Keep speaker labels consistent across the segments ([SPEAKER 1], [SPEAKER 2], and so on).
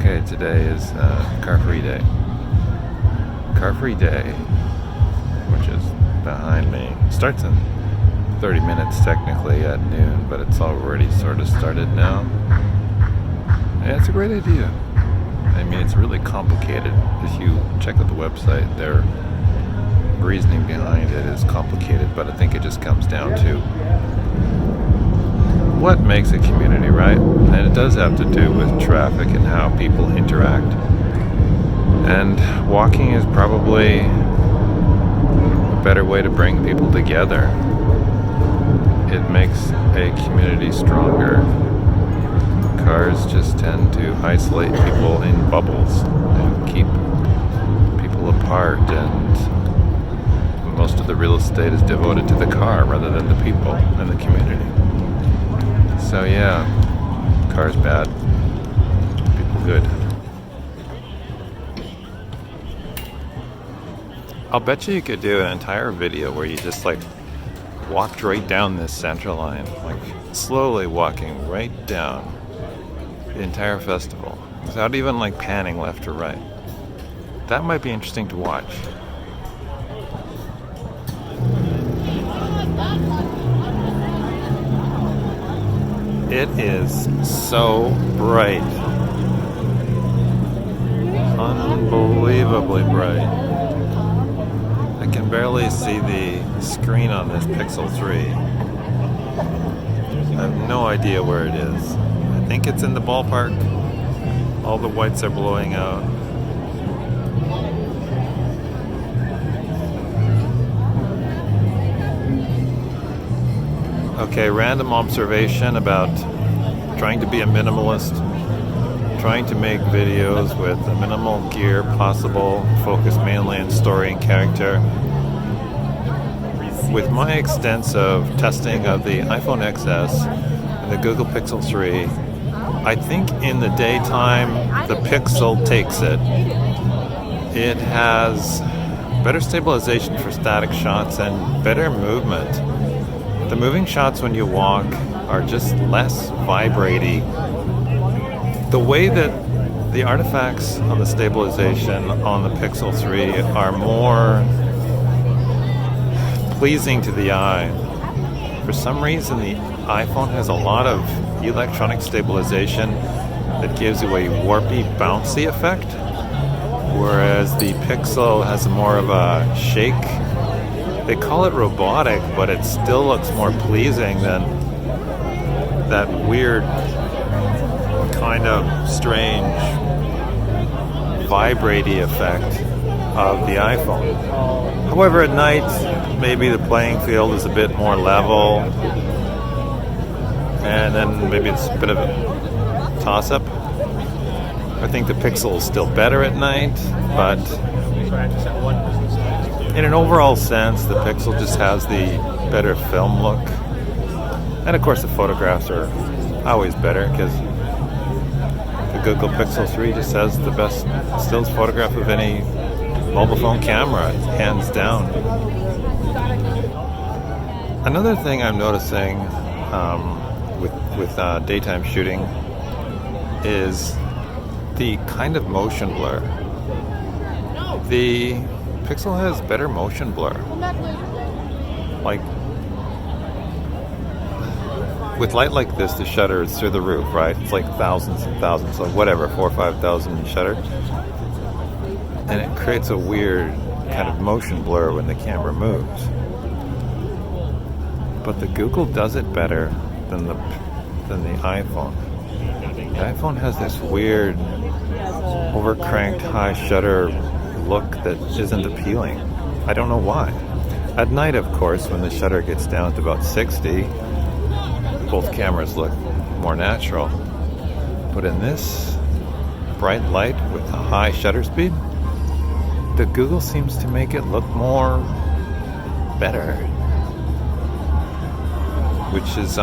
[SPEAKER 1] Okay, today is car-free day. Car-free day, which is behind me, starts in 30 minutes technically at noon, but it's already sort of started now. And it's a great idea. I mean, it's really complicated. If you check out the website, their reasoning behind it is complicated, but I think it just comes down to what makes a community, right? And it does have to do with traffic and how people interact. And walking is probably a better way to bring people together. It makes a community stronger. Cars just tend to isolate people in bubbles and keep people apart, and most of the real estate is devoted to the car rather than the people and the community. So yeah, cars bad, people good. I'll bet you could do an entire video where you just walked right down this center line, slowly walking right down the entire festival without even panning left or right. That might be interesting to watch. It is so bright. Unbelievably bright. I can barely see the screen on this Pixel 3. I have no idea where it is. I think it's in the ballpark. All the whites are blowing out. Okay, random observation about trying to be a minimalist, trying to make videos with the minimal gear possible, focus mainly on story and character. With my extensive testing of the iPhone XS and the Google Pixel 3, I think in the daytime the Pixel takes it. It has better stabilization for static shots and better movement. The moving shots when you walk are just less vibraty. The way that the artifacts on the stabilization on the Pixel 3 are more pleasing to the eye. For some reason, the iPhone has a lot of electronic stabilization that gives you a warpy, bouncy effect, whereas the Pixel has more of a shake. They call it robotic, but it still looks more pleasing than that weird, kind of strange, vibraty effect of the iPhone. However, at night, maybe the playing field is a bit more level, and then maybe it's a bit of a toss-up. I think the Pixel is still better at night, but in an overall sense, the Pixel just has the better film look. And of course the photographs are always better because the Google Pixel 3 just has the best stills photograph of any mobile phone camera, hands down. Another thing I'm noticing with daytime shooting is the kind of motion blur. The Pixel has better motion blur. With light like this, the shutter is through the roof, right? It's thousands and thousands, whatever, 4,000 or 5,000 shutter. And it creates a weird kind of motion blur when the camera moves. But the Google does it better than the iPhone. The iPhone has this weird, overcranked high shutter look that isn't appealing. I don't know why. At night, of course, when the shutter gets down to about 60, both cameras look more natural. But in this bright light with a high shutter speed, the Google seems to make it look more better, which is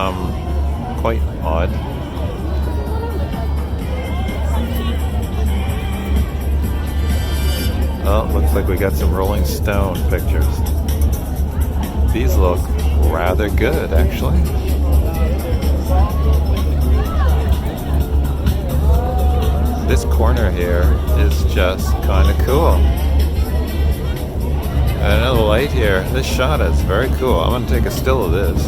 [SPEAKER 1] quite odd. Oh, looks like we got some Rolling Stone pictures. These look rather good, actually. this corner here is just kind of cool. And another light here. This shot is very cool. I'm going to take a still of this.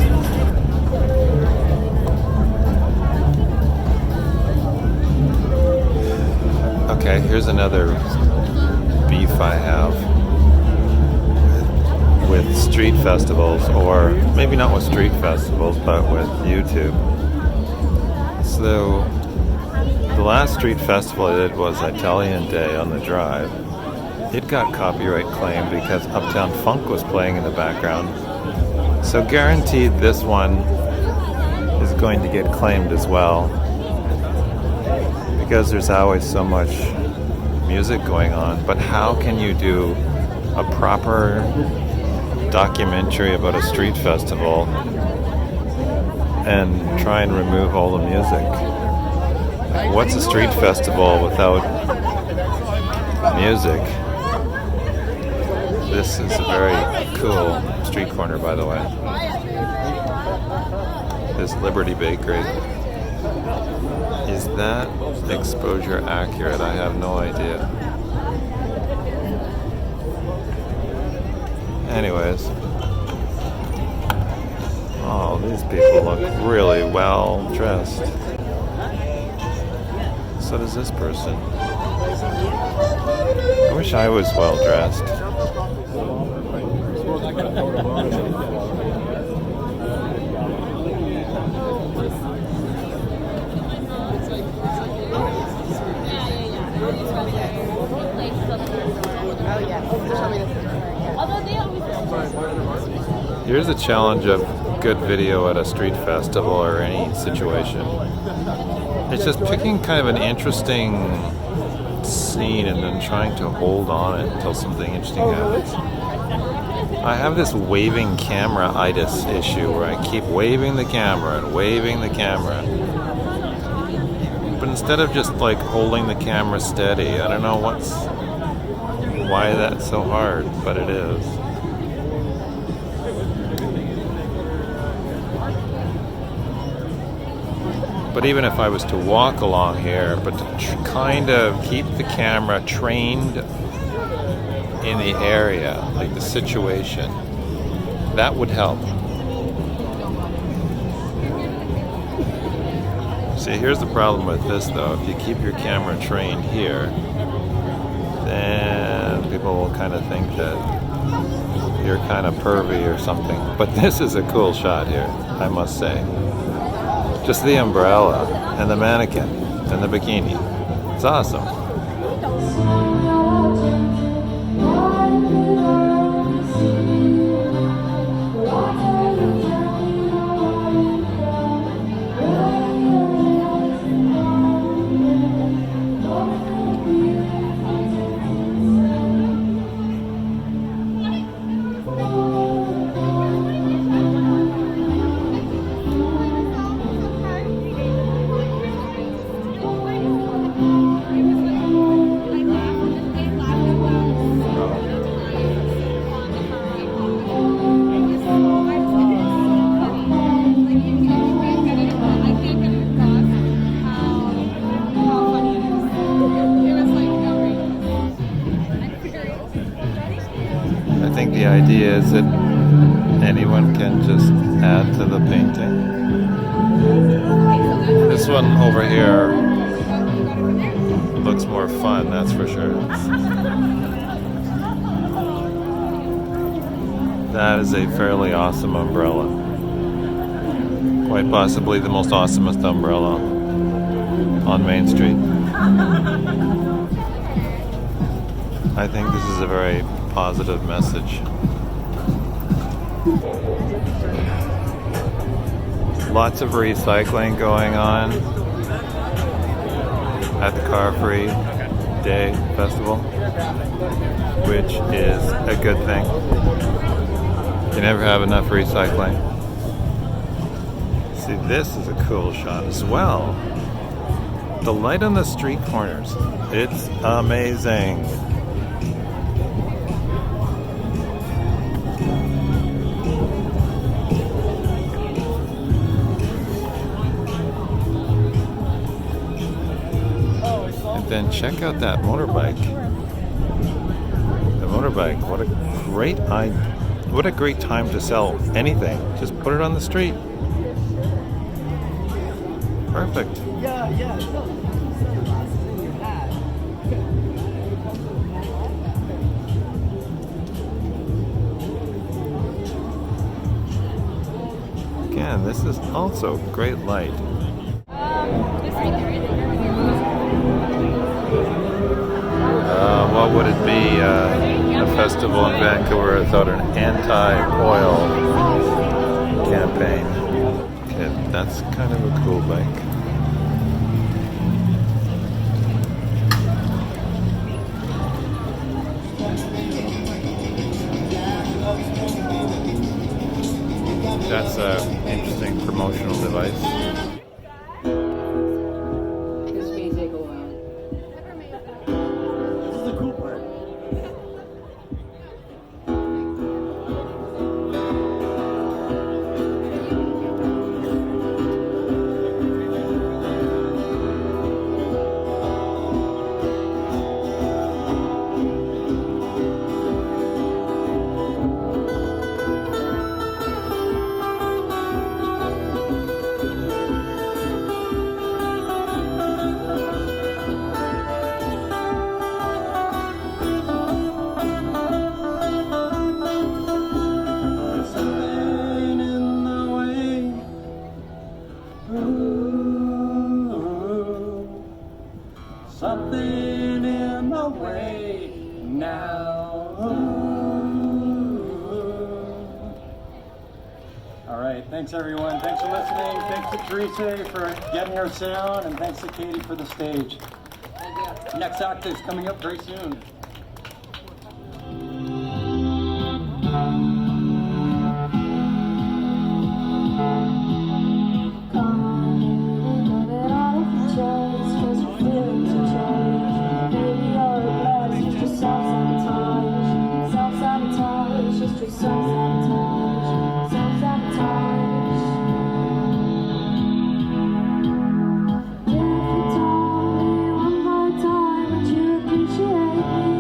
[SPEAKER 1] Okay, here's another beef I have with street festivals, or maybe not with street festivals, but with YouTube. So, the last street festival I did was Italian Day on the Drive. It got copyright claimed because Uptown Funk was playing in the background. So guaranteed this one is going to get claimed as well, because there's always so much music going on. But how can you do a proper documentary about a street festival and try and remove all the music? What's a street festival without music? This is a very cool street corner, by the way. This Liberty Bakery. Is that exposure accurate? I have no idea. Anyways. Oh, these people look really well dressed. So does this person. I wish I was well dressed. Here's a challenge of good video at a street festival or any situation. It's just picking kind of an interesting scene and then trying to hold on it until something interesting happens. I have this waving camera-itis issue where I keep waving the camera and waving the camera. But instead of just like holding the camera steady, I don't know why that's so hard, but it is. But even if I was to walk along here, but to kind of keep the camera trained in the area, like the situation, that would help. See, here's the problem with this though. If you keep your camera trained here, then people will kind of think that you're kind of pervy or something. But this is a cool shot here, I must say. Just the umbrella and the mannequin and the bikini. It's awesome. I think the idea is that anyone can just add to the painting. This one over here looks more fun, that's for sure. That is a fairly awesome umbrella. Quite possibly the most awesomest umbrella on Main Street. I think this is a very positive message. Lots of recycling going on at the Car Free Day Festival, which is a good thing. You never have enough recycling. See, this is a cool shot as well. The light on the street corners, it's amazing. then check out that motorbike. The motorbike, what a great time to sell anything. Just put it on the street. Perfect. Again, this is also great light. What would it be? A festival in Vancouver without an anti-oil campaign. Okay, that's kind of a cool bike. That's an interesting promotional device.
[SPEAKER 2] This may take a while. This is the cool part. Something in the way now. All right, thanks everyone. Thanks for listening. Thanks to Teresa for getting our sound, and thanks to Katie for the stage. Next act is coming up very soon.
[SPEAKER 3] If you told me one more time, would you appreciate me?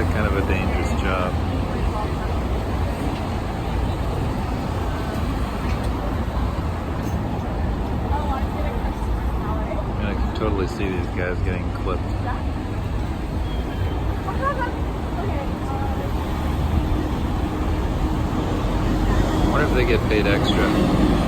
[SPEAKER 1] like kind of a dangerous job. And I can totally see these guys getting clipped. I wonder if they get paid extra.